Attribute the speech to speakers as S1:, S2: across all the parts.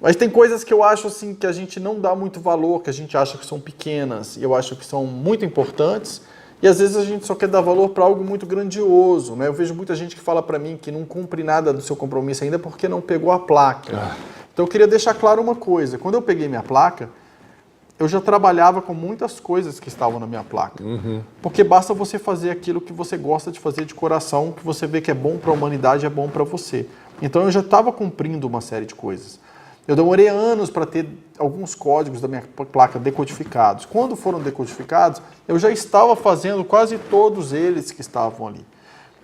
S1: Mas tem coisas que eu acho assim que a gente não dá muito valor, que a gente acha que são pequenas, e eu acho que são muito importantes, e às vezes a gente só quer dar valor para algo muito grandioso, né? Eu vejo muita gente que fala para mim que não cumpre nada do seu compromisso ainda porque não pegou a placa. Então eu queria deixar claro uma coisa, quando eu peguei minha placa, eu já trabalhava com muitas coisas que estavam na minha placa. Porque basta você fazer aquilo que você gosta de fazer de coração, que você vê que é bom para a humanidade, é bom para você. Então eu já estava cumprindo uma série de coisas. Eu demorei anos para ter alguns códigos da minha placa decodificados. Quando foram decodificados, eu já estava fazendo quase todos eles que estavam ali.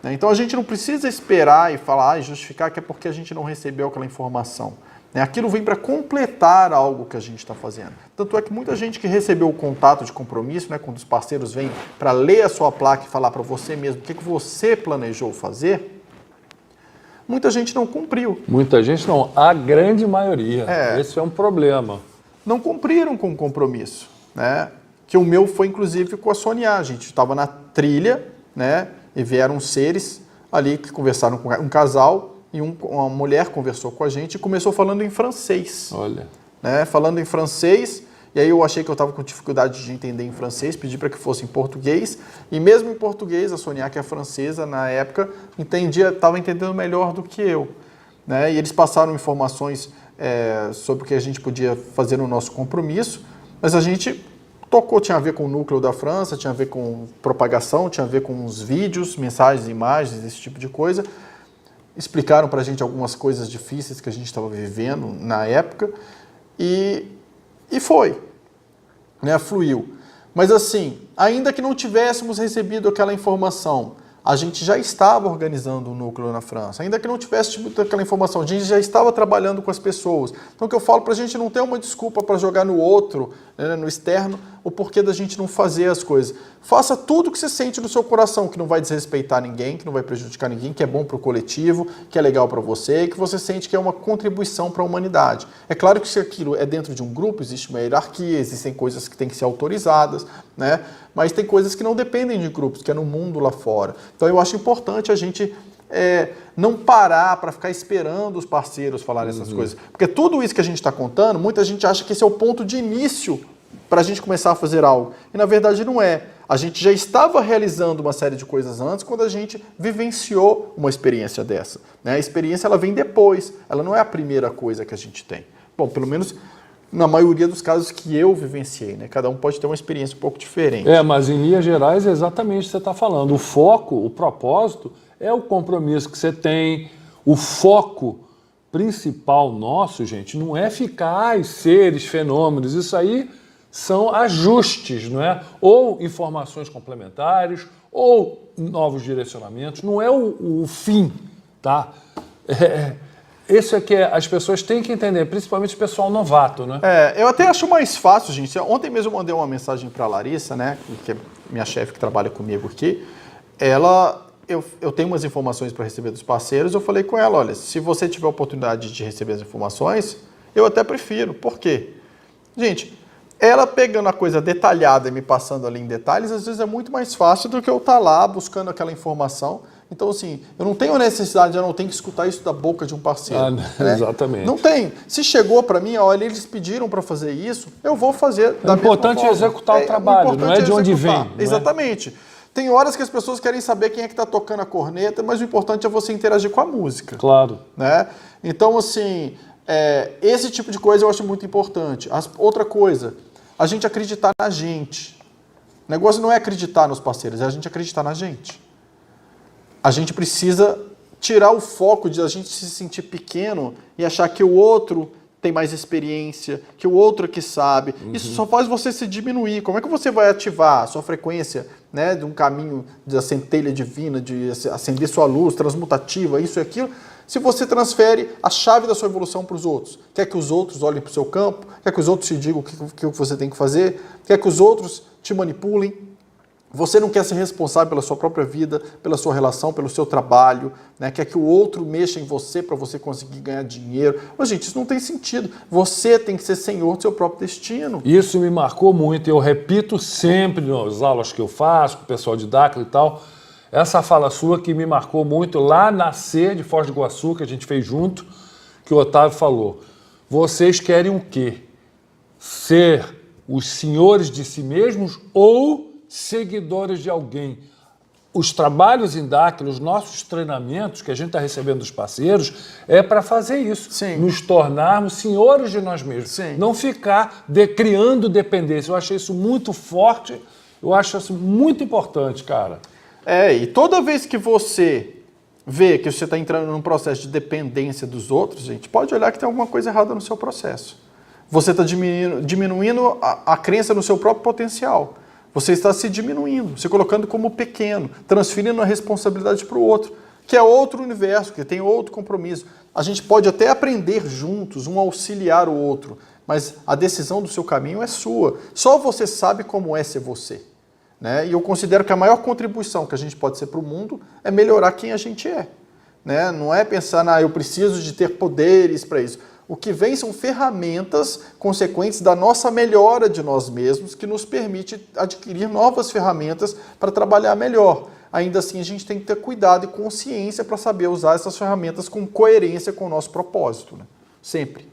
S1: Então a gente não precisa esperar e falar e justificar que é porque a gente não recebeu aquela informação. Aquilo vem para completar algo que a gente está fazendo. Tanto é que muita gente que recebeu o contato de compromisso, quando os parceiros vêm para ler a sua placa e falar para você mesmo o que você planejou fazer, muita gente não cumpriu.
S2: Muita gente não, a grande maioria. Esse é um problema.
S1: Não cumpriram com o compromisso. Que o meu foi, inclusive, com a Sonia. A gente estava na trilha, e vieram seres ali que conversaram com um casal, e uma mulher conversou com a gente e começou falando em francês.
S2: Olha.
S1: Falando em francês, e aí eu achei que eu estava com dificuldade de entender em francês, pedi para que fosse em português, e mesmo em português, a Sonia, que é francesa na época, estava entendendo melhor do que eu. E eles passaram informações sobre o que a gente podia fazer no nosso compromisso, mas a gente tocou, tinha a ver com o núcleo da França, tinha a ver com propagação, tinha a ver com os vídeos, mensagens, imagens, esse tipo de coisa. Explicaram para a gente algumas coisas difíceis que a gente estava vivendo na época, e foi, fluiu. Mas assim, ainda que não tivéssemos recebido aquela informação, a gente já estava organizando o núcleo na França. Ainda que não tivesse tido aquela informação, a gente já estava trabalhando com as pessoas. Então o que eu falo para a gente não ter uma desculpa para jogar no outro, no externo, o porquê da gente não fazer as coisas. Faça tudo que você sente no seu coração, que não vai desrespeitar ninguém, que não vai prejudicar ninguém, que é bom para o coletivo, que é legal para você, que você sente que é uma contribuição para a humanidade. É claro que se aquilo é dentro de um grupo, existe uma hierarquia, existem coisas que têm que ser autorizadas, mas tem coisas que não dependem de grupos, que é no mundo lá fora. Então eu acho importante a gente não parar para ficar esperando os parceiros falarem essas coisas. Porque tudo isso que a gente está contando, muita gente acha que esse é o ponto de início para a gente começar a fazer algo. E na verdade não é. A gente já estava realizando uma série de coisas antes quando a gente vivenciou uma experiência dessa. A experiência ela vem depois, ela não é a primeira coisa que a gente tem. Bom, pelo menos na maioria dos casos que eu vivenciei, Cada um pode ter uma experiência um pouco diferente.
S2: Mas em linhas gerais é exatamente o que você está falando. O foco, o propósito é o compromisso que você tem. O foco principal nosso, gente, não é ficar seres, fenômenos. Isso aí são ajustes, não é? Ou informações complementares, ou novos direcionamentos. Não é o fim, tá? Isso é que as pessoas têm que entender, principalmente o pessoal novato, né?
S1: Eu até acho mais fácil, gente. Ontem mesmo eu mandei uma mensagem para a Larissa, que é minha chefe que trabalha comigo aqui. Eu tenho umas informações para receber dos parceiros, eu falei com ela, olha, se você tiver a oportunidade de receber as informações, eu até prefiro. Por quê? Gente, ela pegando a coisa detalhada e me passando ali em detalhes, às vezes é muito mais fácil do que eu estar lá buscando aquela informação. Então, assim, eu não tenho necessidade, eu não tenho que escutar isso da boca de um parceiro.
S2: Exatamente.
S1: Não tem. Se chegou para mim, olha, eles pediram para fazer isso, eu vou fazer da mesma forma.
S2: O importante é executar o trabalho, não é de onde vem.
S1: Exatamente. Tem horas que as pessoas querem saber quem é que está tocando a corneta, mas o importante é você interagir com a música.
S2: Claro.
S1: Então, assim, esse tipo de coisa eu acho muito importante. Outra coisa, a gente acreditar na gente. O negócio não é acreditar nos parceiros, é a gente acreditar na gente. A gente precisa tirar o foco de a gente se sentir pequeno e achar que o outro tem mais experiência, que o outro que sabe. Isso só faz você se diminuir. Como é que você vai ativar a sua frequência, de um caminho da centelha divina, de acender sua luz, transmutativa, isso e aquilo, se você transfere a chave da sua evolução para os outros? Quer que os outros olhem para o seu campo? Quer que os outros te digam o que você tem que fazer? Quer que os outros te manipulem? Você não quer ser responsável pela sua própria vida, pela sua relação, pelo seu trabalho, quer que o outro mexa em você para você conseguir ganhar dinheiro. Mas, gente, isso não tem sentido. Você tem que ser senhor do seu próprio destino.
S2: Isso me marcou muito. Eu repito sempre nas aulas que eu faço, com o pessoal de Dáquila e tal, essa fala sua que me marcou muito lá na C de Foz do Iguaçu, que a gente fez junto, que o Otávio falou. vocês querem o quê? Ser os senhores de si mesmos ou seguidores de alguém? Os trabalhos em DAC, os nossos treinamentos que a gente está recebendo dos parceiros, é para fazer isso.
S1: Sim.
S2: Nos tornarmos senhores de nós mesmos.
S1: Sim.
S2: Não ficar criando dependência. Eu achei isso muito forte, eu acho isso muito importante, cara.
S1: E toda vez que você vê que você está entrando num processo de dependência dos outros, gente, pode olhar que tem alguma coisa errada no seu processo. Você está diminuindo a crença no seu próprio potencial. Você está se diminuindo, se colocando como pequeno, transferindo a responsabilidade para o outro, que é outro universo, que tem outro compromisso. A gente pode até aprender juntos, um auxiliar o outro, mas a decisão do seu caminho é sua. Só você sabe como é ser você. Né? E eu considero que a maior contribuição que a gente pode ser para o mundo é melhorar quem a gente é. Né? Não é pensar, eu preciso de ter poderes para isso. O que vem são ferramentas consequentes da nossa melhora de nós mesmos, que nos permite adquirir novas ferramentas para trabalhar melhor. Ainda assim, a gente tem que ter cuidado e consciência para saber usar essas ferramentas com coerência com o nosso propósito. Né? Sempre.